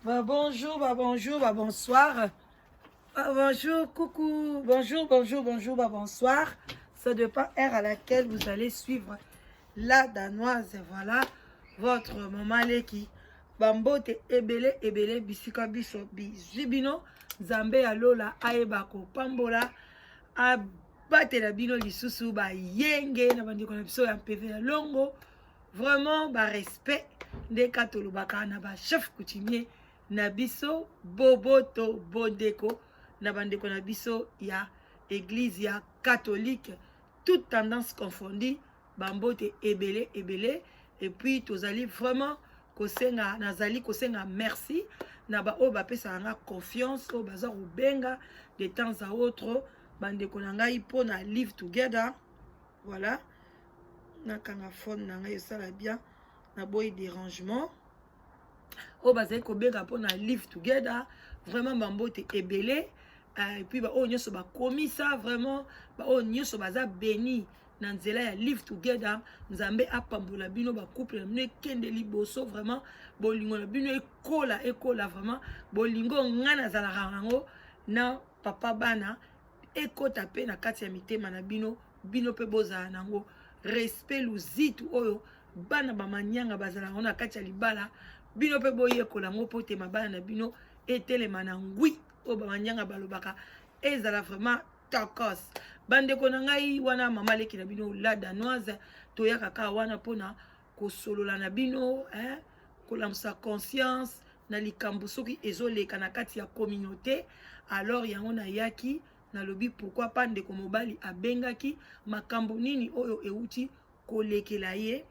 Bonjour, bonjour, bonsoir. Bonjour, coucou. Bonjour, bonjour, bonjour, bonsoir. Ça dépend heure à laquelle vous allez suivre la danoise. Voilà votre maman Leki. Bambote ebele ebele bisika biso bizibino. Zambe alola aebako pambola. Abatela bino lisusu ba yenge na bandiko na biso ya PV ya longo. Vraiment ba respect nde katolobaka na ba chef coutumier na biso boboto bondeko na bandeko na biso ya église ya catholique, toute tendance confondue, bambote ebele ebele. Et puis tozali vraiment kosenga nazali kosenga merci na ba o ba pesa nga confiance o baza kobenga de temps à autre bandeko na ngai pona live together. Voilà, nakanga phone na ngai esala bien na boy dérangement o bazali kobenga pona live together. Vraiment bambote ebele. Et puis o nyonso bakomi ça vraiment o nyonso baza béni na nzela ya live together. Nzambe apambola bino ba couple na bino ekende liboso. Vraiment bolingo na bino ekola vraiment bolingo nga nazalaka nango na papa bana ekota pe na kati ya mitema na bino pe bozala nango respect luzitu oyo bana bamanyanga bazala na kati ya libala bino pe boyekola ngo po tema bana na bino etelema na ngwi o bamanyanga balobaka ezala vraiment tokos. Bandeko na ngai wana mama Leki na bino la danoise toyaka ka wana pona kosolola na bino kolamusa conscience na likambo soki ezoleka na kati ya communauté. Alors yango na yaki na lobi pourquoi pas ndeko mobali abengaki makambo nini oyo euti kolekela ye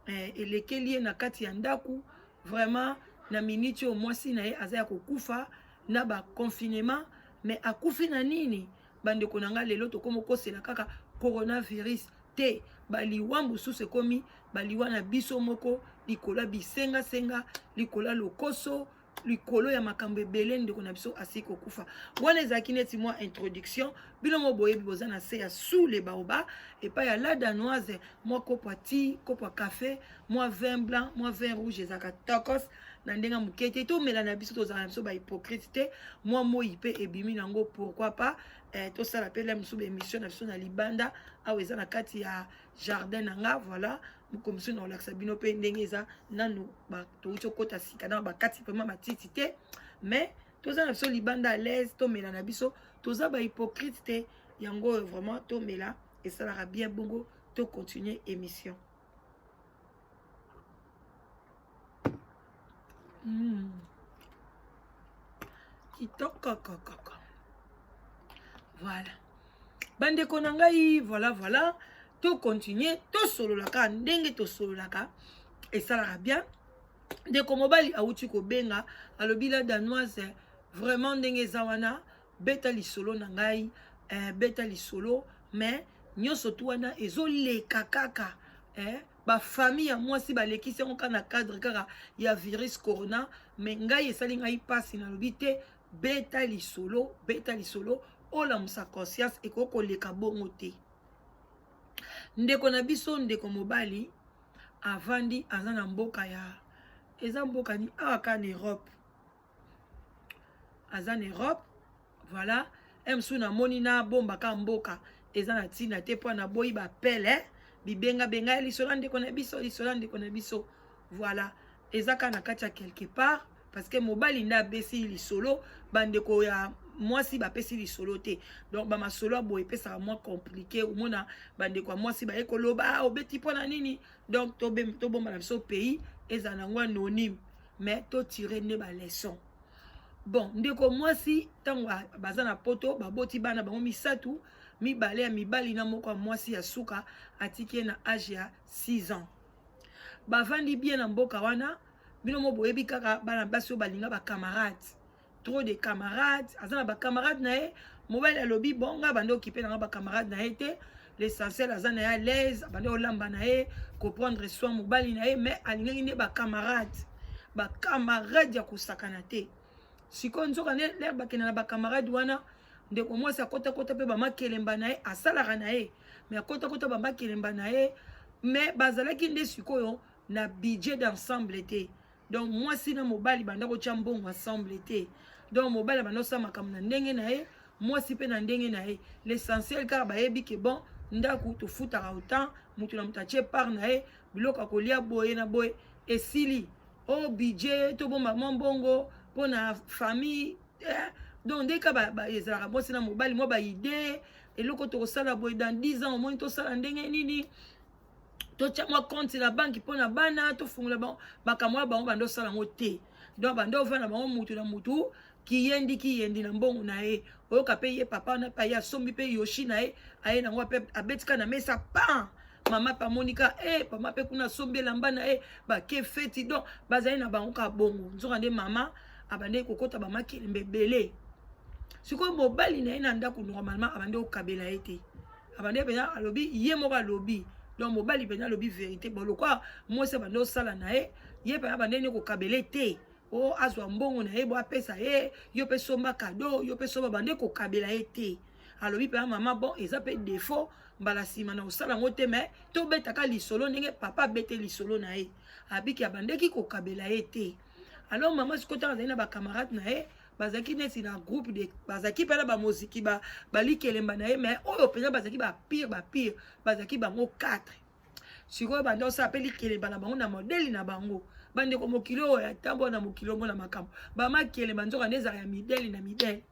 elekeli ye na kati ya ndaku. Vraiment na minute o mwasi na ye aza ya kokufa na ba confinement. Mais akufi na nini bandeko na nga lelo tokomo kosela kaka coronavirus te baliwambu suse komi baliwa na biso moko likola bisenga senga likola lokoso likolo ya makambo ebele ndeko na biso asi kokufa. Wana ezalaki neti mwa introduction bino mo boyebi boza na se ya sous les baobas epai ya la danoise mwa kopo ti kopo café mwa vin blanc mwa vin rouge ezalaka tokos na ndenga mukete tomela na biso tozala na biso ba hypocrite te mwa moi pe ebimi nango pourquoi pas tosala pe la mosu ba émission na biso na libanda awa eza na kati ya jardin nanga. Voilà mukomiso na olakisa bino pe ndenge eza nanu touti okota sika na bakati vraiment matiti te mais toza na biso libanda à l'aise tomela na biso toza ba hypocrite te yango vraiment tomela esalaka bien bongo to continuer émission. Kitoko koko. Voilà bandeko na ngai voilà to continuer to sololaka ndenge to sololaka esalaka bien. Ndeko mobali auti kobenga alobi la danoise vraiment ndenge eza wana beta lisolo na ngai beta lisolo mais nyonso tu wana ezoleka kaka ba famille ya mwasi balekisi yango na cadre kaka ya virus corona. Mais ngai esali ngai pasi nalobi te beta lisolo olamusa conscience ekokoleka bongo te. Ndeko na biso ndeko mobali avandi aza na mboka ya eza mboka ni awaka na Europe aza na Europe. Voilà emsu na moni na bomba ka mboka eza na tina te po na boyi ba pele bibenga benga lisolo ndeko na biso. Voilà eza ka na kati ya quelque part parce que mobali nda besi lisolo bandeko ya mwasi bapesi lisolo te. Donc ba masolo boye pesa moins compliqué ou mona bandeko mwasi ba ekoloba obeti pona nini. Donc to bomba na biso pays eza na ngwa anonyme mais to tirer ne ba leçon. Bon ndeko mwasi tango baza na poto baboti bana bango misatu mibale ya mibali na moko mwasi ya suka atiki na âge ya 6 ans. Bavandi bien na mboka wana bino mo boyebi kaka bana basi balinga ba camarades trop de camarades azana ba camarades na ye mobile alobi bonga bande occupé na ba camarades na ye te. L'essentiel azana ya l'aise bande olamba na ye comprendre soin mobile na ye mais alingi ne ba camarades ya kusakana te. Siko nzoka ne l'air bakena na ba camarades wana ndeko mwasi akota pe ba makelemba na ye asalaka na ye mais akota ba makelemba na ye mais bazalaki nde sikoyo na budget d'ensemble te donc moi si na mobali banda ko chambongo ensemble te donc mobali banda sa makambo na ndenge na ye moi si pe na ndenge na ye l'essentiel car ba yebi ke bon ndaku to futaka autant mutu na mutache par na ye biloko kolia boye na boye esili o budget to bomba mbongo pona famille donc dès que ba ezala bo si na mobali moi ba idée eloko to sala boye dans 10 ans au moins to sala ndenge nini to moi compte la banque pona bana to fungula ba bakamwa ba bando sala ngote donc bando vana ba mutu na mutu ki yendi na mbongo na ye oyo ka pe ye papa na pa ya sombi pe yoshi na ye aye na ngwa pe abetika na mesa pa mama pa monika papa pe kuna sombi lamba na ye ba ke feti donc bazali na bango ka bongo nzoka nde mama abande kokota ba makili mbebele siko mobali na ye na ndako normalement abande okabela ete abande pena alobi ye mo ba lobi donc mobali pena lobi vérité bon lokwa moi se bando sala na ye pena bande ne ko kabele te o azwa mbongo na ye bo apesa ye yo pe somba cadeau yo pe somba bande ko kabela ete alobi pena mama bon eza pe défaut mbala sima na osala ngote mais to betaka lisolo ndenge papa bete lisolo na ye abiki abande ki ko kabela ete alors maman sikota azali na ba camarade na ye bazaki neti na groupe de bazaki pena ba muziki ba likelemba na ye mais oyo pena bazaki ba pire bazaki bango 4 sikoyo bande osa apeli kelemba na bango na modeli na bango bande ko mokilo ya tambo na mokilo na makambo ba makelemba nzoka ndeza ya mideli na mideli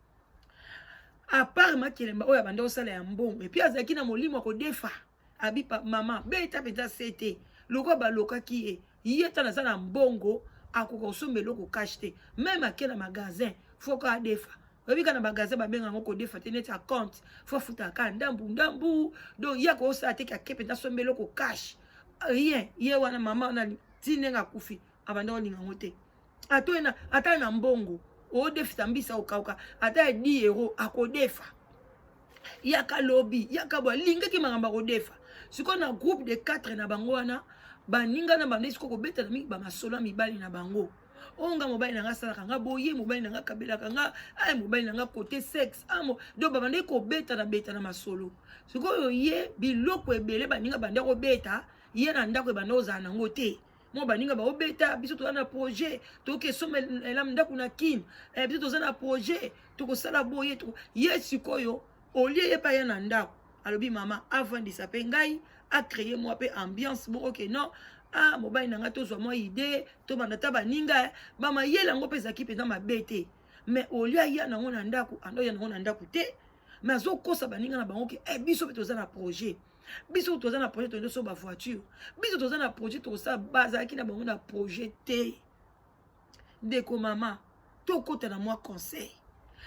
à part makelemba oyo bande osala ya mbongo et puis azaki na molimo ko defa abipa mama beta peta sete loko ba lokaki yeta na sana mbongo akoko sombe loko cash te même akena magasin faut ka defa obika na magasin ba benga ngoko defa te net account faut futa ka ndambu donc yako osa te ka kepe na sombe loko cash rien ye wana mama na tinenga kufi abanda olinga ngote atoena ata na mbongo o defisa mbisa okauka ata 10 euros akodefa yaka lobby yaka bo linga ki mangamba kodefa siko na groupe de 4 na bango wana baninga na bande siko kobeta na mi ba masolo mibali na bango onga mobali na nga sala kanga boye mobali na nga kabela kanga mobali na nga côté sexe amo do ba bande ko beta na masolo siko yo ye biloko ebele baninga bande ko beta ye na ndako bande ozana ngote mo baninga ba obeta biso to na projet to ke somme la ndako na kin biso to na projet to ko sala boye to ye sikoyo olie ye pa ya na ndako alobi mama avant de saper ngai a créer moi pe ambiance bon OK non mobali na nga to zwa moi idée to bandata baninga mama yela ngo pesa ki pesa mabete mais olia ya na ngona ndako ando ya na ngona ndako te mais azo kosa baninga na bango ke biso pe to za na projet biso to za na projet to so ba voiture biso to za na projet to sa baza ki na bango na projet te deko mama to kota na moi conseil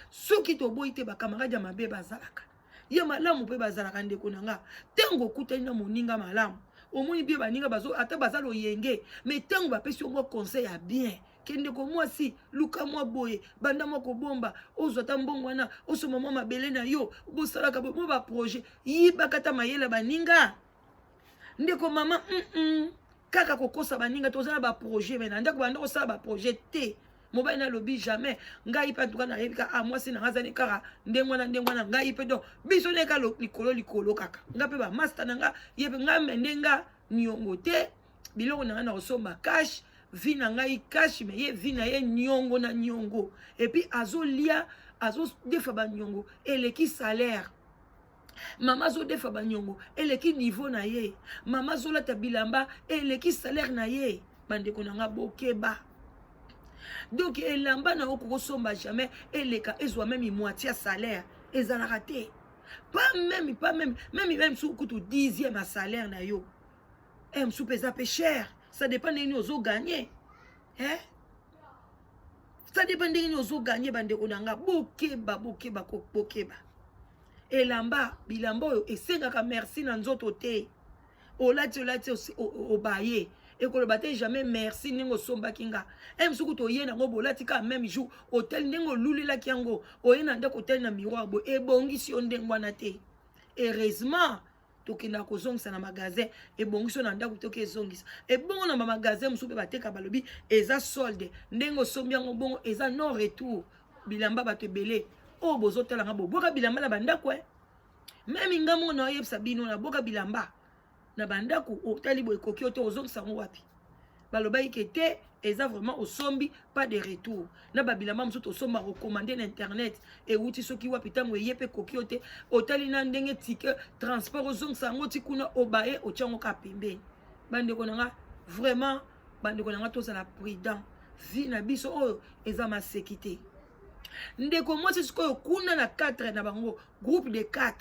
soki to boyi te ba camarade ya mabe bazalaka ye malamu pe bazalaka ndeko nanga tengo kutani na moninga malamu omoni bien baninga bazo ata bazalo yenge mais tengo ba pesi ngo conseil ya bien kende ko moi si luka moi boye banda moko bomba ozwa ta mbongo wana osoma mwa mabele na yo bosalaka bo ba projet yiba kata mayela baninga ndeko mama kaka kokosa baninga tozana ba projet mais ndako banda ko sala ba projet te mobali na lobi jamais ngai pa tuka na yebika moi si na ngazani kaka ndengwana ngai pe do biso ne ka likolo kaka ngape ba master nanga yebe ngame ndenga nyongo te biloko na na osomba cash vi na ngai cash mais ye vi na ye nyongo na nyongo et puis azolia azo defa ba nyongo eleki salaire mama zo defa ba nyongo eleki niveau na ye mama zo la tabilamba eleki salaire na ye bandeko nanga bokeba. Donc elamba na oko somba jamais eleka ezwa même moitié salaire ezala raté pas même sous kutu 10e à salaire na yo sous pesa peu cher ça dépend de nous gagner ça dépend de nous gagner bande konanga bokeba elamba bilamba oyo esengaka merci na nzoto te olati obaye et que le bâtiment jamais merci n'engo somba kinga suku to yena ngo bolati ka même jour hôtel n'engo luli la kiango o yena ndako hôtel na miroir bo e bongi si on ndengwa na te heureusement to kina ko zongisa na magasin e bongi so na ndako to ke zongisa e bongo na magasin musupe bateka balobi eza solde ndengo sombi ngo bongo eza non retour bilamba bato belé o bozotala nga boka bilamba na bandako même ngamo na yebsa bino na boka bilamba na bandako otali boy kokio to ozongisa ngo wapi baloba ikete Et ça vraiment au sombi, pas de retour. Na babilama msuto au somba recommandé l'internet. Et outi soki wapita mweye pe kokiote. Otali na ndenge tike transport ozong sango tikuna obaye ochango kapembe. Bande konanga vraiment bande konanga toza la prudent. Vi na biso oyo eza ma sécurité. Ndeko mwasi sikoyo kuna na 4 na bango groupe de 4.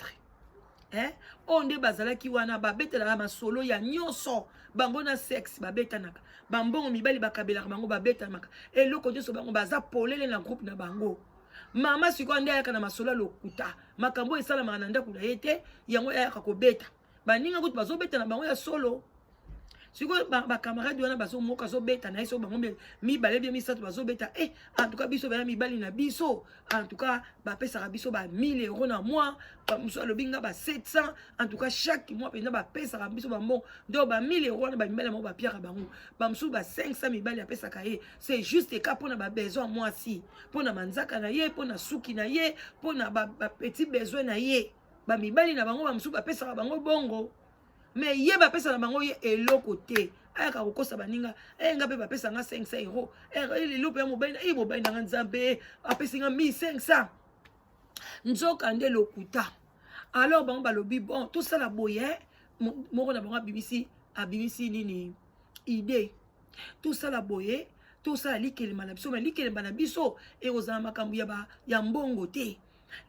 Onde bazala ki wana babetela la masolo ya nyonso bango na sexe babetanaka bambongo mibali bakabela bango babetanaka eloko nyoso bango baza polele na groupe na bango mama siko ande ayaka na masolo lokuta makambo esala mananda kula yete yango ayaka kobeta baninga kuti bazobeta na bango ya solo siko ba camarade wana bazo moka zo beta na iso bango mibale bien misato bazo beta en tout cas biso ba mibali na biso en tout cas ba pesa biso ba 1000 euros na mois ba muso lobinga ba 700 en tout cas chaque mois pena ba pesa biso ba bon donc ba 1000 euros na ba mibali mo ba pierre bango ba muso ba 500 mibali ya pesa kaye c'est juste ka pona ba besoin moi si pona manzaka na ye pona suki na ye pona ba petit besoin na ye ba mibali na bango ba muso ba pesa bango bongo. Mais ye ba pesa na bango ye eloko te ayaka kokosa baninga ngape ba pesa nga 500 euros eloko ya mobali na mobali na nzambe apesi nga 1500 nzoka nde lokuta. Alors bango balobi bon tout ça la boye moko na bango abimisi nini idée tout ça la boye tout ça likelemba na biso mais likelemba na biso ekozala makambo ya mbongo te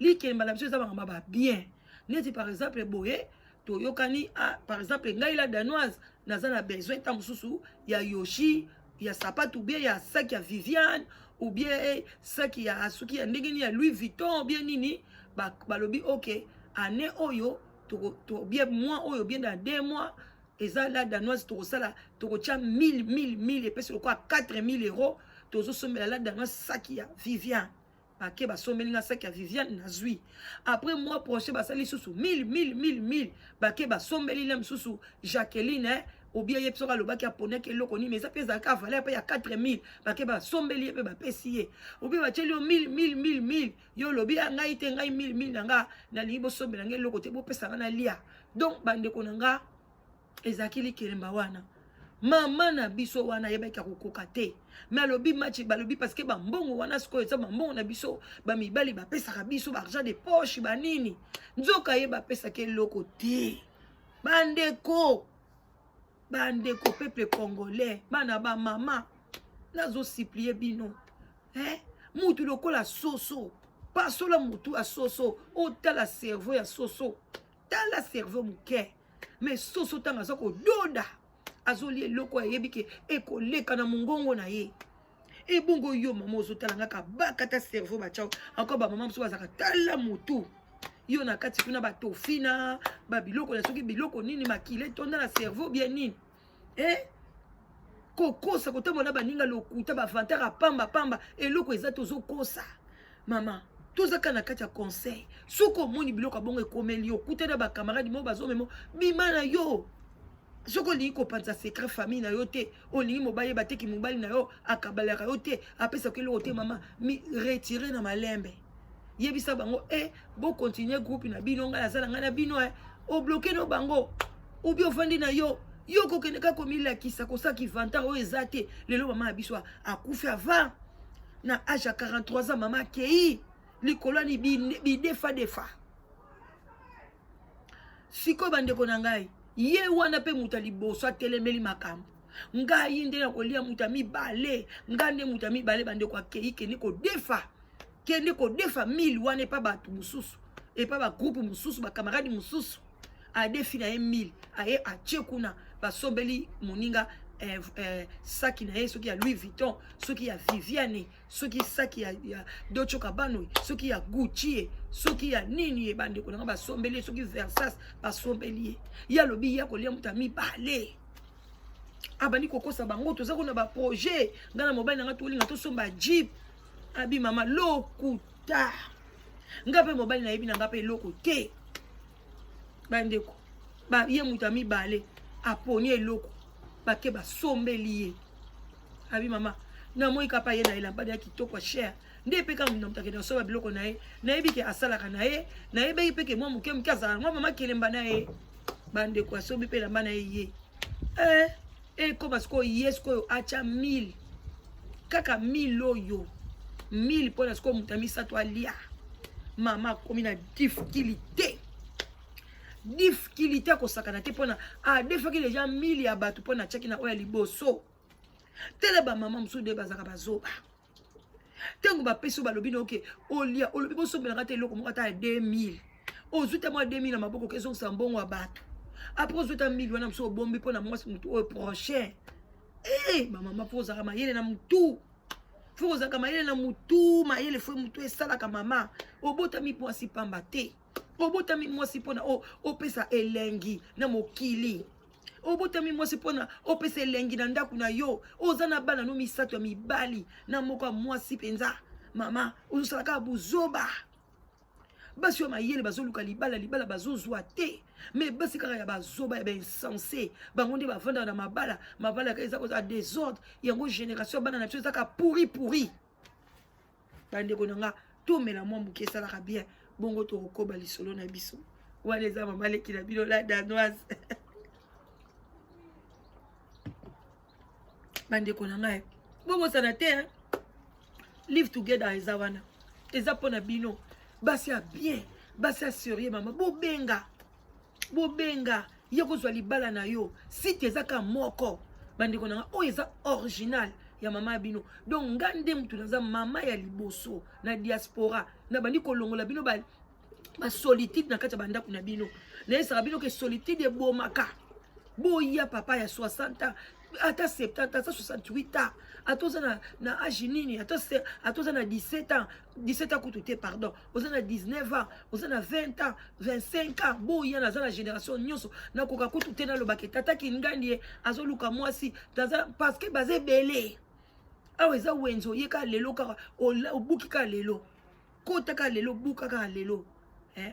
likelemba na biso eza makambo ba bien neti par exemple boye toyokani par exemple ngai la danoise naza na besoin ta mususu ya Yoshi ya sapatu bien ya sac ya Viviane ou bien sac ya suki ya ndenge ni ya Louis Vuitton ou bien nini balobi OK année oyo to bien mois oyo bien dans 2 mois eza la danoise to sala to tia 1000 et puis quoi 4000 euros tozo somela la danoise sac ya Viviane ke ba somelinga sac ya Viviane na zui après mois prochain ba sali susu 1000 ba ke ba someli la susu Jacqueline ou bien yepso ka lobaki apone ke loko ni mais ça pesa ka valeur ya 4000 ba ke ba sombeli pe ba pesier ou bien ba teli 1000 yo lobi ngai te ngai 1000 nanga na libo sombela ngai loko te bo pesa na lia donc bande konanga ezakili kelemba wana mama na biso wana yebeka kokoka te mais alobi match balobi parce que bambongo wana siko eza bambongo na biso ba mibali ba pesa biso ba argent de poche ba nini nzoka yeba pesa ke loko te bandeko peuple congolais bana ba mama nazo supplier bino mutu lokola soso pasola mutu a soso otala cerveau ya soso tala cerveau muke mais soso tanga soko doda azoli eloko ayebi ke ekoleka na mongongo na ye ebongo yo mama ozotala ngaka bakata cerveau bachao encore ba mama mso bazaka tala mutu yo na kati kuna ba tofina ba biloko na soki biloko nini makile tonda na cerveau bien nini kokosa kotambola baninga lokuta ba vantara pamba eloko eza tozokosa mama tozaka na kati ya conseil soko moni biloko bongo ekomeli yo kutana ba camarade mo bazomemo bima na yo soko li ko panza secret famille na yo te olingi mobali bateki mobali na yo akabalaka yo te apesa ke lo te mama mi retirer na malembe yebisa bango bo continuer groupe na bino nga azala nga na bino o bloquer no bango ou bien vandi na yo ko keneka komila kisa ko saki vantara o ezate lelo mama abiso akufi avant na âge à 43 ans mama kei likolani bi defa siko bande ko na ngai ye wana pe muta liboso atelemeli makambo ngai nde na kolia muta mibale ngande muta mibale bande kwa kei kende ko defa 1000 wana pa batu mususu et pa ba groupe mususu ba camarade mususu a defi na 1000 aye a tchekuna ba sobeli moninga saki na ye soki ya Louis Vuitton soki ya Viviane soki saki ya Dolce Gabbana soki ya Gucci soki ya nini e bande konanga ba sombeli soki Versace ba sombeli ya lobi ya kolia muta mibale abani kokosa bango toza kuna ba projet ngana mobile nga tolinga to somba jeep abi mama lokuta ngape mobile na yebi na ngape loko te bandeko ba ye muta mibale aponi eloko bake ba sombeli ye abi mama na moi kapa ye na elamba ya kitoko cher nde pe kam mutake na so ba biloko na ye na yebi ke asalaka na ye na yebi pe ke moi muke azala moi mama kelemba na ye bande kwa sobi pe lamba na ye ko basko yes ko acha 1000 kaka 1000 oyo 1000 pour la siko mutami sa to alia mama komi na difficulté ko sakana te pona a defaki les gens 1000 ya batu pona chaki na oya liboso tele ba mama musu de bazaka bazoba tengo ba peso ba lobino ke olia olobi boso belanga te loko moko ta 2000 ozuta mwa 2000 na maboko kezo sambongo wa batu après ozuta 1000 wana musu bombi pona mwasi mutu o prochain mama poza kama yele na mutu foza kama yele na mutu ma yele fo mutu esala kama mama obota mi mwasi pamba te obota mi mwasi pona o pesa elengi na mokili obota mi mwasi pona o pesa elengi na ndaku na yo ozana bana no misato ya mibali na moko mwasi penza mama ozosala ka buzoba basi yo mayele bazoluka libala bazozwa te mais basi kaka ya bazoba ya insensé bango nde bavanda na mabala ka eza koza désordre yango génération bana na biso ezaka pourri bandeko nanga tomela mwa moke esalaka bien bongo tokokoba lisolo na biso wana eza mama leki na bino la danoise bandeko nanga bobosana te live together eza wana eza mpona bino basi ya bien basi ya sérieux mama bobenga ye kozwa libala na yo site ezaka moko bandeko nanga oyo eza original ya mama ya bino donc nga nde mutu naza mama ya liboso na diaspora na bandi kolongola bino ba solitude na kati ya bandako na bino nayesaka bino ke solitude ebomaka boya papa ya 60 ans ata 70 ata 68 ans atoza na âge nini atoza na 17 ans kutu te pardon oza na 19 ans oza na 20 ans 25 ans boya naza na génération nyonso nakoka kutu te nalobake tata kingandi ye azoluka mwasi parce que baza ebele awa eza wenzo ye kaka lelo kaka obuki kaka lelo kota kaka lelo buka kaka lelo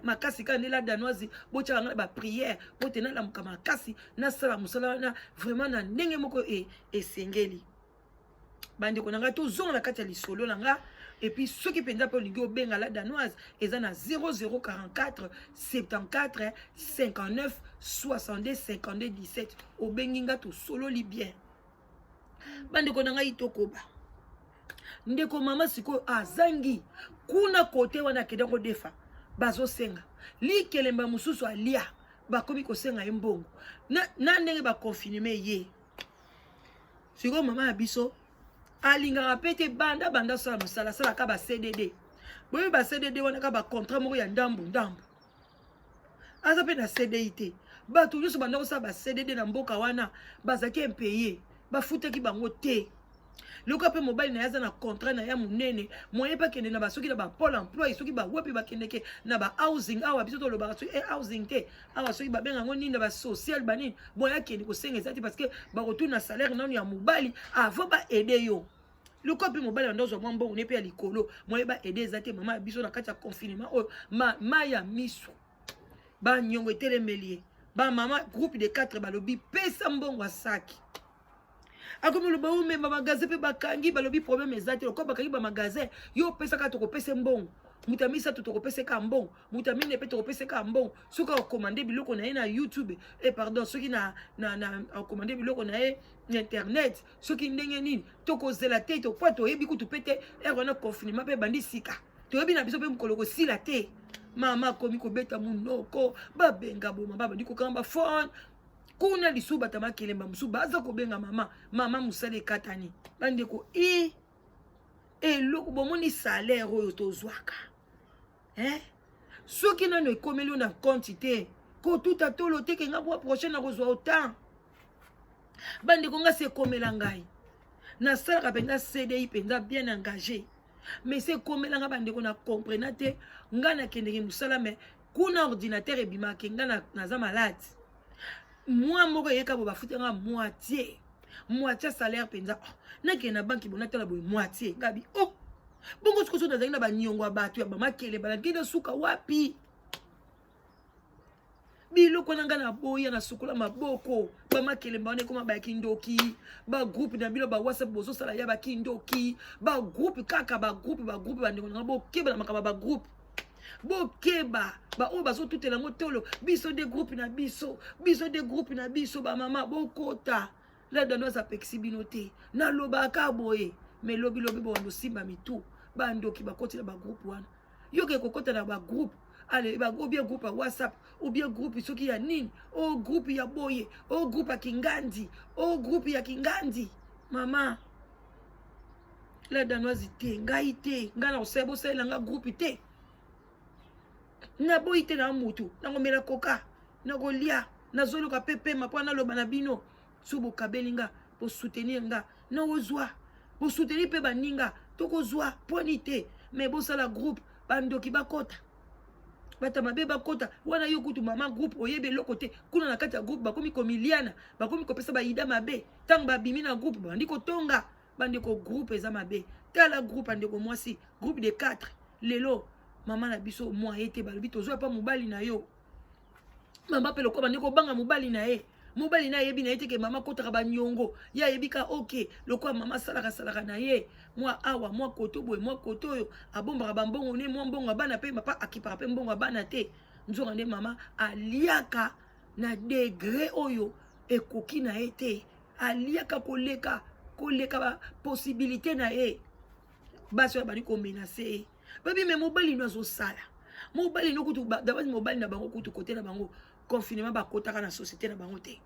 makasi kaka ndela danoise botyaka nga na baprière bote nalamuka makasi nasala mosala wana vraiment na ndenge moko esengeli bandeko na nga tozonga na kati ya lisolo na nga epuis soki mpenza mpe olingi obenga la danoise eza na 0044 74 59 62 52 17 obengi nga tosololi bien bandeko na ngai tokoba ndeko mama sikoyo azangi kuna kote wana akenda kodefa bazosenga likelemba mosusu alia bakomi kosenga ye mbongo na ndenge bakonfinime ye sikoyo mama ya biso alingaka mpe te banda sala mosala asalaka ba CDD boyebi ba CDD wana ka bacontrat moko ya ndambu aza mpe na CDI te bato nyonso banda kosala ba CDD na mboka wana bazalaki impeye bafutaki bango te loka mpe mobali na ye aza na contrat na ya monene moye mpe akende na basoki na bapole emploi soki bawepi bakendeke na bahousing awa biso tolobaka soki housing te awa soki babenga yango nini na basocial banini moye akende kosenga eza te parce que bakotuna na salaire nano ya mobali avant baede yo loka mpe mobali banda ozwa mwa mbongo ne mpe ya likolo moye baede eza te mama ya biso na kati ya confinement oyo ma ya miso banyongo etelemeli ye bamama groupe de 4 balobi pesa mbongo asaki akomi loba omemba magasin mpe bakangi balobi problème eza te lokola bakangi bamagasin yo opesaka tokopesa mbongo mutu ya misato tokopeseka mbongo mutu ya mine mpe tokopeseka mbongo soki akomande biloko na ye na youtube pardon soki akomande biloko na ye na internet soki ndenge nini tokozela te po toyebi kutu mpe te ere wana confinement mpe bandi sika toyebi na biso mpe mokolo kosila te mama akomi kobeta munoko babenga boma babandi kokanga bafone kuna lisu batama kelemba musu baza kobenga mama musala ekatani bandeko eloko bomoni salaire oyo tozwaka soki nano ekomeli na quantité kotuta tolo te kenga bwa prochaine akozwa autant bandeko nga se ekomela ngai nasalaka mpenza CDI mpenza bien engagé mais se ekomela nga bandeko na comprena te nga nakendeki mosala me kuna ordinateur ebimaki nga naza malade moi moko yeka bo bafutanga moitié salaire penza nakende na banki bona tala boye moitié ngabi bongo sikoso nazali na banyongo ya bato ya bamakele balakende suka wapi biloko nanga na boya na sukola maboko bamakele mbane koma bakindoki ba groupe na bilo ba WhatsApp bozo sala ya bakindoki ba groupe kaka ba groupe bandeko nanga bokeba na makaba ba groupe bokeba ba oyo bazotutela yango tolo biso de groupe na biso ba mama bokota la danoise apexi bino te nalobaka boye mais lobi bondo simba mitu bando ki bakoti na ba groupe wana yo ke kokota na ba groupe allez ba go bien groupe WhatsApp ou bien groupe soki ya nini o groupe ya boye o groupe ya kingandi o groupe ya kingandi mama la danoise te ngai te nga na osebo sala nga groupe te na boyi te na mutu na ngomela koka na golia na zolo ka pepe mapwa na loba na bino subo kabelinga pour soutenir nga na ozwa pour soutenir pe baninga tokozwa poni te mais bo sala groupe bandoki bakota bata mabe bakota wana yo kutu mama groupe oyebe lokote kuna na kati ya groupe bakomi komiliana bakomi kopesa ba ida mabe tang babimi na groupe bandi kotonga bandi ko groupe eza mabe tala groupe ande ko mwasi groupe de 4 lelo mama na biso moi ete balobi tozo pa mobali na yo mama pe lokwa bandi ko banga mobali na ye mobali na yebi na ete ke mama kotaka banyongo ya yebika ok lokwa mama salaka na ye moi awa moi koto boy moi koto yo abombaka bambongo ne moi mbongo bana pe papa akipaka pe mbongo bana te nzonga nde mama aliaka na degré oyo ekoki na ete aliaka koleka ba possibilité na ye baso bani ko menacer babi me mobali no zo sala mobali no kutu d'abord mobali na bango kutu côté na bango confinement ba kotaka na société na bango te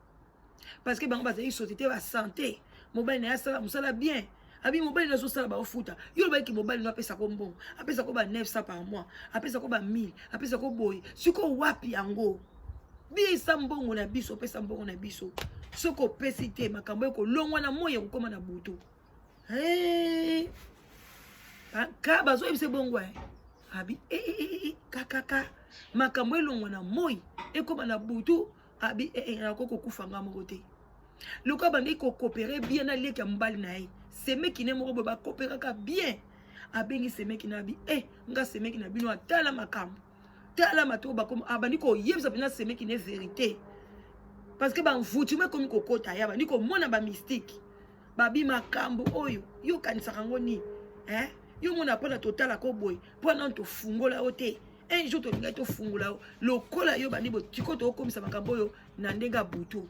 parce que bango bazali société ba santé mobali na sala musala bien abi mobali na zo sala ba ofuta yo ba ki mobali no apesa ko mbongo apesa ko ba 900 par mois apesa ko ba 1000 apesa ko boy siko wapi yango bi sa mbongo na biso pesa mbongo na biso soko pesite makambo ko longwa na moye ko koma na butu ka bazo ebise bongo abi kakaka makambo elongwa na moyi ekoma na butu abi na koko kufanga moko te loka bandi ko coopérer bien na leki ya mbali na ye semeki ne moko ba coopérer ka bien abengi semeki na bi nga semeki na bino atala makambo tala mato ba comme abandi ko yebisa bina semeki ne vérité parce que ba mvutume komi kokota ya bandi ko mona ba mystique babi makambo oyo yo kanisa kango ni yo mona pona total ko boy pona to fungola ote un jour to linga to fungola lokola yo bandi bo tiko to komisa makambo yo na ndenga butu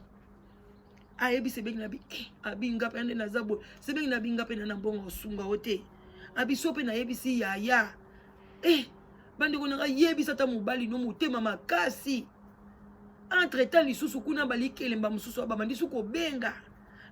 ayebi sebeki na bi abinga pe na zabo sebeki na binga pe na mbongo sunga ote abi sope na yebi si ya bandi ko nga yebi sata mobali no mutema makasi entre temps lisusu kuna balikelemba mususu abamandi suko benga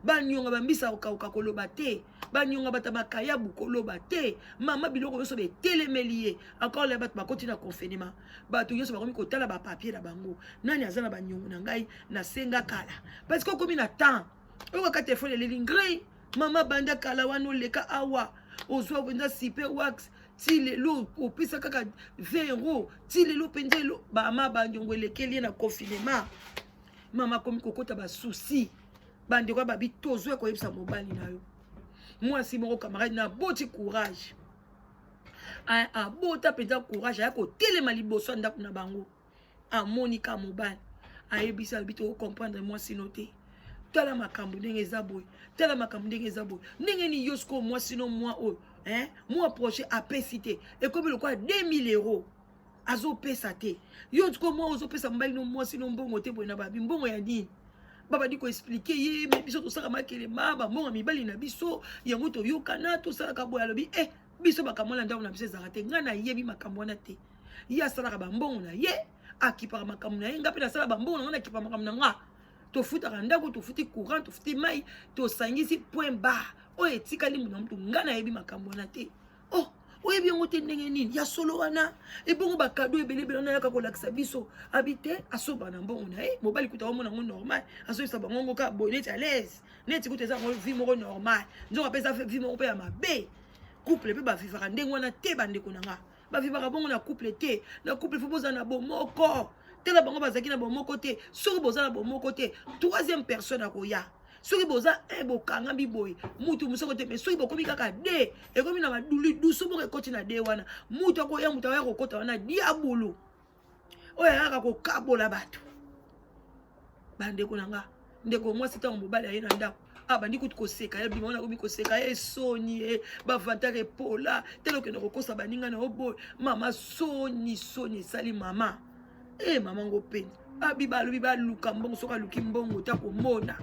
banyonga bambisa okauka koloba te banyonga batabakaya bukoloba te mama biloko yoso betelemeli encore le bat bakoti na confinement bato yoso bakomi kotala ba papier na bango nani azana banyongo na ngai na senga kala parce que komi na temps oka ka téléphone le lingri mama banda kala wano leka awa ozwa wenda super wax ti lelo opesa kaka 20 euros ti lelo pendelo ba mama banyongo lekeli na confinement mama komi kokota ba souci bande kwa babi tozwe ko yebisa mobali na yo moi si mon camarade na boti courage a bota peza courage ya ko telema liboso ndako na bango a monika mobali a yebisa bito comprendre moi sino te tala makambo ndenge za boy tala makambo ndenge za boy ndenge ni yosko moi sino moi o moi projet a pesité et comme le quoi 2000 euros azo pesa te yo ko moi ozo pesa mobali no moi sino mbongo te boy na babi mbongo ya nini baba di ko expliquer ye mais biso to saka makele maba mbongo mibali na biso yango to yokana to sala ka boya lobi biso bakamola ndako na biso zakate ngana yebi makambo na te ya sala ka mbongo na ye akipaka makambo na ye ngapi na sala mbongo na kipa makambo na nga to futa ndako to futi courant to futi mai to sangisi point bar o etikali mu na mtu ngana yebi makambo na te oyebi yango te ndenge nini ya solo wana ebongo bakado ebelebele na yaka kolakisa biso habite asoba na mbongo na ye mobali kuta omona ngo normal asoyisa bango ngo ka boy neti à l'aise neti kuta eza ngo vie moko normal nzonga pesa vie moko pe ya mabe couple pe bavivaka ndenge wana te bandeko na nga bavivaka bongo na couple te na couple fo boza na bomoko tela bango bazaki na bomoko te soki boza na bomoko te troisième personne akoya soki boza bokanga biboy mutu musoko te mais soki bokomi kaka de ekomi na madulu dusu moko ekoti na de wana mutu akoya mutu aya kokota wana diabolo oyo ayaka kokabola bato bandeko na nga ndeko mwasi ntango mobali aye na ndako bandi kutu koseka ya bima wana komi koseka ye soni bavantare pola telo okende kokosa baninga na oboy mama soni esali mama mama ngo peni abiba alobi baluka mbongo soki aluki mbongo ta komona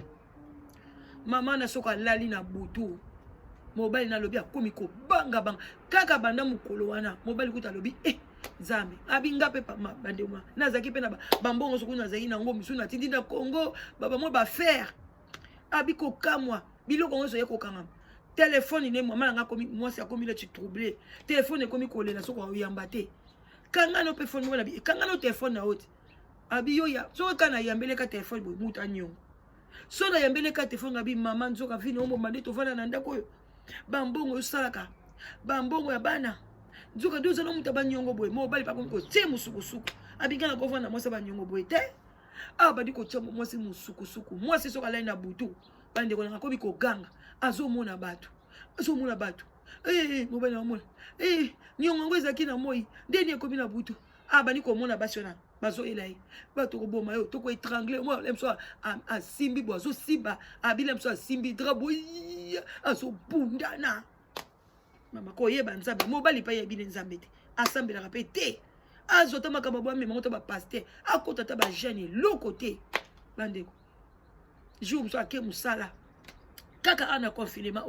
mama na soka lali na butu mobali na lobi akomi ko banga banga kaka banda mukolo wana mobali kuta lobi Nzambe abinga pe pa bandema nazaki pe na bambongo soku nazaki nango misu na tindi na Congo baba mo ba faire abiko kamwa biloko ngo soye ko kangam téléphone ne mama nga komi moi c'est komi le troublé téléphone komi kolela soko yamba te kanga no pe phone mo na bi kanga no téléphone na haute abi yo ya so kana yambele ka téléphone bo muta nyongo so na yambele ka téléphone abi mama nzoka vino mo mande to vana na ndako yo bambongo yo salaka bambongo ya bana nzoka doza no muta banyongo boy mo bali pa komi ko tie musukusuku abi kana ko vana mo sa banyongo boy te badi ko tia mo si musukusuku mo si so kala na butu bande ko na ko bi ko ganga azomona batu mobali na mona nyongo ngo ezaki na moi ndeni ekomi na butu bani ko mona basiona bazo elai bato ko boma yo to ko étrangler moi lemso asimbi bo azo siba abile lemso asimbi drabo azo bundana mama ko yeba nzambe mobali pa yebile nzambe te asambela rapete azota makamba bo mema to ba pasteur akota ta ba jeune lo côté bandeko jour so ake musala kaka ana confinement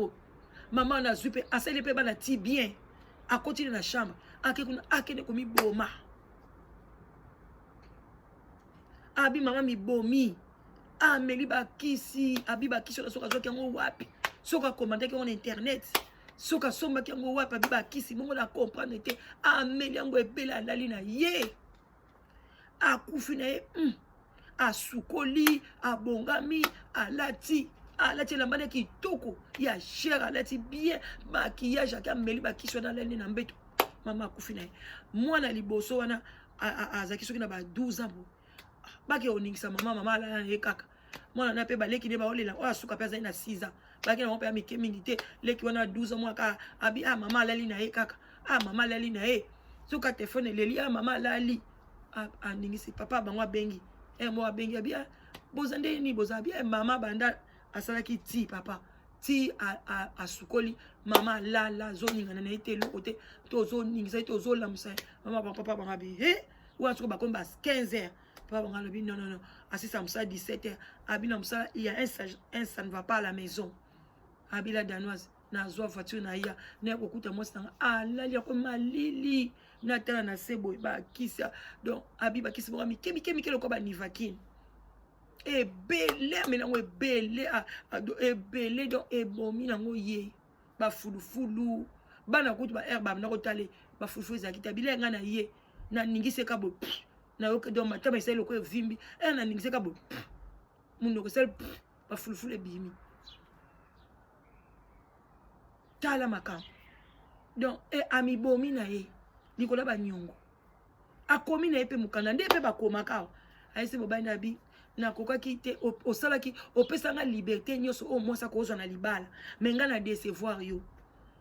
maman na zupe asele pe bana ti bien a continuer na chambre akene komi boma abi mama mi bomi ameli bakisi abi bakisi na soka zoki yango wapi soka commande ki on internet soka somba ki yango wapi abi bakisi bongo na comprendre te ameli yango ebela alali na ye akufi na ye asukoli abongami alati la mbane kitoko ya cher alati bien maquillage akameli bakiswa na lene na mbeto mama akufi na ye mwana liboso wana azaki soki na ba 12 ans baki oningisa mama ala na ye kaka mwana na pe baleki ne ba olela o asuka pe azali na 6 ans baki na mpe mike mingi te leki wana 12 ans mwaka abi mama alali na ye kaka mama alali na ye soka telefone leli mama alali aningisi papa bango abengi mo abengi abi bozande ni bozabi mama banda asalaki ti papa ti asukoli mama la zoninga na ite lokote to zoningisa to zolamusa mama papa banga bi ou asuko bakomba 15h papa banga lobi non asisa musa 17h abina musa il y a un ça ne va pas à la maison abila danoise na zo voiture na ya na kokuta mo sanga alali ko malili na tala na sebo ba kisa donc abiba kisa bo mi kemi ko ba nivakine ebele menango ebele donc ebomi nango ye ba fulufulu bana kutu ba herba na kotale ba fulufulu ezaki tabile nga na ye na ningise ka bo na yo donc matama iselo ko vimbi na ningise ka bo mundo ko sel ba fulufulu ebimi tala makam donc ami bomi na ye likola ba nyongo akomi na ye pe mukanda nde pe bakoma ka aise bobanda bi na kokaki te osalaki opesanga liberté nyoso mwasa kozwa na libala menga na décevoir yo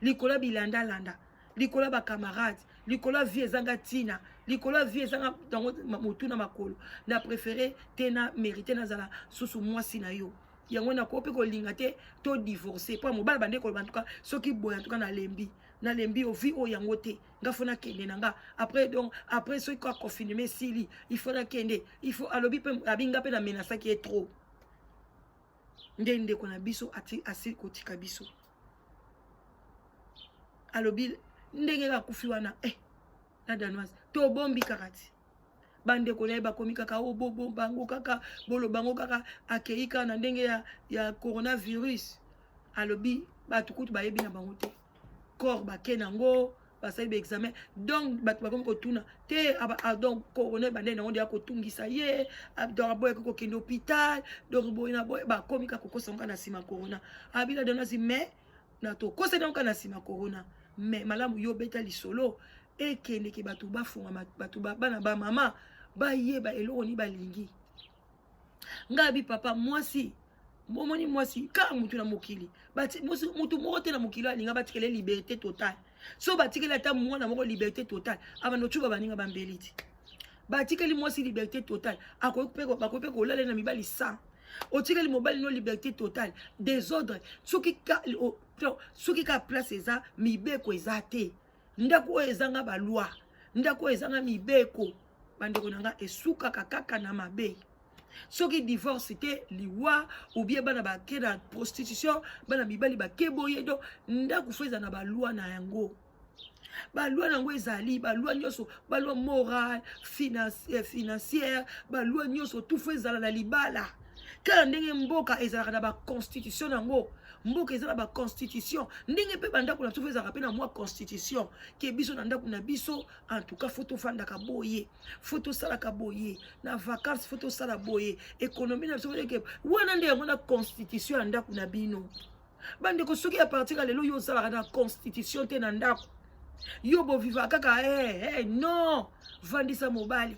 likola bilanda landa likola ba camarades likola vie ezanga tina likola vie ezanga dango motuna makolo na préféré tena mérité nazala susu mwasi na yo yango na ko pe ko linga te to divorcer pa mobala bande ko bantuka soki boya en tout cas na lembi o vi o yango te nga fona kende nanga après ce quoi confinement sili il faut na kende il faut alobi pe abinga pe na menace qui est trop ndende ko na biso asi kotika biso alobi ndenge ka kufi wana na danoise to bombi kakati bande ko na ba komi kaka o bobo bango kaka bolo bango kaka akeika na ndenge ya coronavirus alobi batukutu ba yebi na bango te corps ba kenango ba sa examen donc batu ba komi ko tuna te donc corona bande na onde akotungisa ye donc boye ko kende hôpital donc boye na boye ba komi ka kokosa ngana sima corona abila dona si mais na to kosa donc na sima corona mais malamu yo beta lisolo ekende ke batu bafunga batu bana ba mama ba yeba eloko ni balingi ngabi papa mwasi bomoni mwasi ka mutu na mokili bati mutu moko te na mokili alinga batikele liberté totale so batikele ata mwana moko liberté totale abano chuba baninga bambeliti batikeli mwasi liberté totale akope ko lala na mibali 100 otikeli mobali no liberté totale désordre soki ka place eza mibeko eza te ndako ezanga ba loi ndako ezanga mibeko bandeko nanga esuka kaka na mabe Ce qui divorce c'était liwa ou bien bana ba ke na prostitution bana mibali ba ke boye do ndako feza na ba loi na yango. Ba loi nango ezali ba loi nyoso ba loi morale financière ba loi nyoso tout feza na libala. Quand ndenge mboka ezalaka na ba constitution nango mboka ezala ba constitution ndenge pe banda kuna tout feza rapena moi constitution ke biso na ndako na biso en tout cas photo fanda ka boye photo sala ka boye na vacances photo sala boye économie na biso ke wana ndenge mona constitution ya ndako na bino bande ko soki a partir ya lelo yo sala na constitution te na ndako yo bo viva kaka non vandisa mobali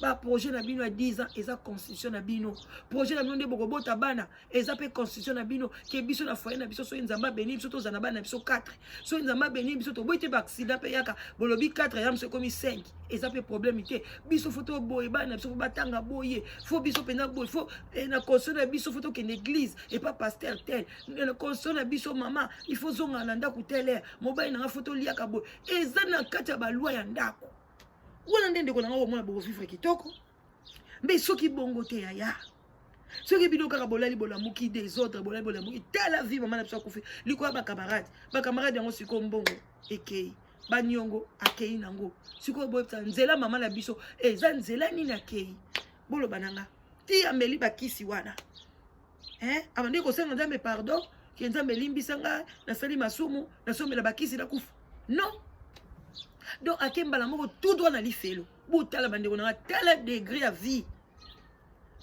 ba projet na bino à 10 ans eza constitution na bino projet na bino nde boko bota bana eza pe constitution na bino ke biso na foyer na biso so nzamba beni biso to zana bana biso 4 so nzamba beni biso to boite ba accident pe yaka bolobi 4 ya mse komi 5 eza pe problème te biso photo boye bana biso batanga boye fo biso pena boye fo na constitution na biso photo ke l'église et pas pasteur tel na constitution na biso mama il faut zonga na ndako tel mobile na photo liaka boye eza na kati ya ba loi ya ndako. Wana ndende ko nanga omona boko vivre kitoko mais soki bongo te ya soki bino kaka bolali bolamuki des autres bolali bolamuki tala vie maman na biso kufi liko ba camarade yango siko mbongo ekei banyongo akei nango siko boyeta nzela maman na biso eza nzela nini akei bolo bananga ti ameli bakisi wana abandi ko senga nzambe pardon ki nzambe limbisanga na sali masumu na somela bakisi na kufa non. Donc à Kembala moko tout droit na lifelo botala bande ko na tel degré à vie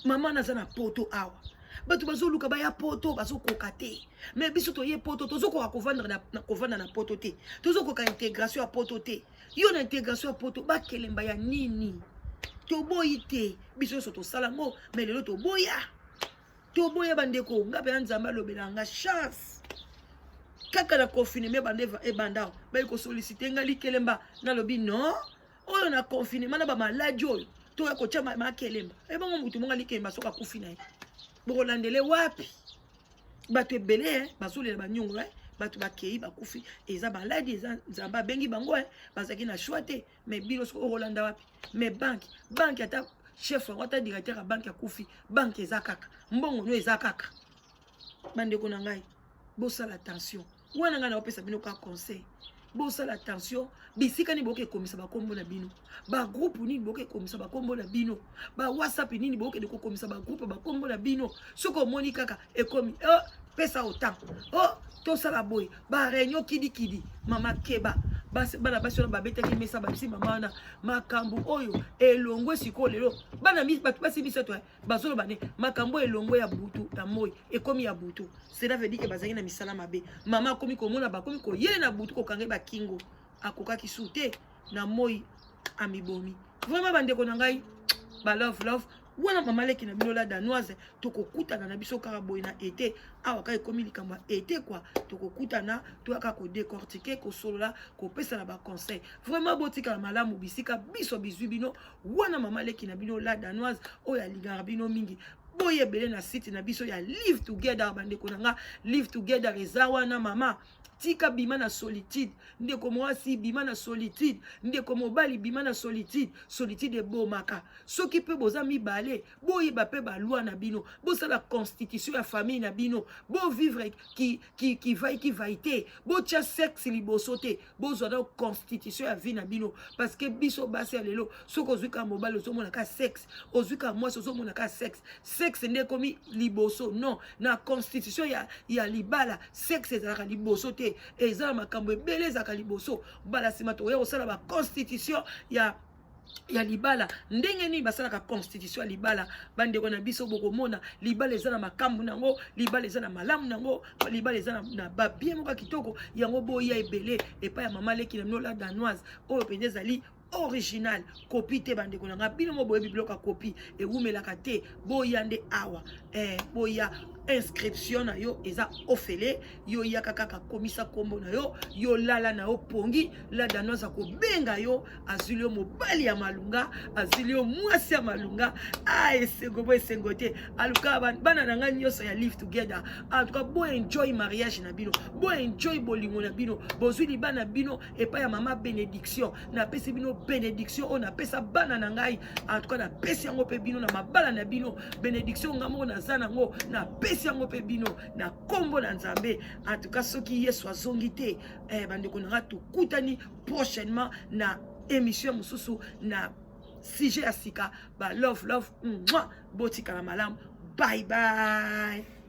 maman na zana poto awa batu bazoluka ba ya poto bazokoka te mais biso to ye poto tozokoka kovandre na kovanda na poto te tozokoka intégration à poto te yo na intégration à poto ba kelemba ya nini to boyi te biso so to salango mais lelo to boya bande ko ngabe nzamba lobelanga chance kaka na confinement bandeva e bandao ba ko solliciter ngali kelemba na lobi non oyo na confinement na ba maladie oyo to ya ko chama makelemba e bango mutu mongali kelemba soka kufina ye boko landele wapi bato ebele bazolela banyongo bato bakei bakufi eza maladie eza nzamba bengi bango bazaki na choix te mais bino soko Rolanda wapi mais banque ata chef ata directeur ya banque ya kufi banque eza kaka mbongo no eza kaka bande ko na ngai bosala attention wana ngana opesa bino ka conseil bosala attention bisika ni boke komisa ba kombo na bino ba groupe ni boke komisa ba kombo na bino ba WhatsApp ni boke de ko komisa ba groupe ba kombo na bino soko moni kaka ekomi pesa autant to sala boy ba réunion kidi mama keba bana basona babeta ki mesa babisi mama na makambo oyo elongwe siko lelo bana basi biso to bazolo bane makambo elongwe ya butu ya moyi ekomi ya butu cela veut dire que bazaki na misala mabe mama komi komona ba komi ko yele na butu ko kange ba kingo akoka kisute na moyi amibomi vraiment bande ko ngai ba love wana mama leki na bino la danoise tokokutana na biso kaka boy na été awa ka ekomi likamba été quoi tokokutana to aka ko décortiquer ko solola ko pesa na ba conseil vraiment botika malamu bisika biso bizwi bino wana mama leki na bino la danoise oya ligara bino mingi boye belé na site na biso ya live together bande ko nanga live together ezawa na mama tika bima na solitude ndeko mwasi bima na solitude ndeko mobali bima na solitude ebomaka soki pe boza mibale boyeba pe balwa na bino bosala constitution ya famille na bino bo vivre qui va te bo tia sexe liboso te bozwa na constitution ya vie na bino parce que biso basi ya lelo soko ozwika mobali ozomona ka sexe ozwika mwasi ozomona ka sexe ndeko mi liboso non na constitution ya libala sexe ezalaka liboso te eza makambo ebele ezaka liboso bala sima to ya osala ba constitution ya libala ndenge ni basalaka constitution ya libala bande ko na biso bokomona libala eza na makambo nango libala eza na malamu nango libala eza na babie moka kitoko yango boya ebele epa ya mama leki na nola danoise oyo pende ezali original copie te bande ko na bino mo boye biblioka copie e wumelaka te boya nde awa boya inscription na yo eza ofele yo yaka kaka komisa kombo na yo yo lala na yo pongi la danoise ko benga yo azuli yo mobali ya malunga azuli yo mwasi ya malunga esengo bo esengo te aluka bana na nga nyonso ya live together en tout cas bo enjoy mariage na bino bo enjoy bolingo na bino bozwi libana bino epai ya mama bénédiction na pesi bino bénédiction o na pesa bana na ngai en tout cas na pesi yango pe bino na mabala na bino bénédiction ngamo na za nango na pesi yango pe bino na kombo na Nzambe en tout cas soki Yesu azongi te bandeko na tukutani prochainement na émission mususu na sujet ya sika ba love botika na malamu bye bye.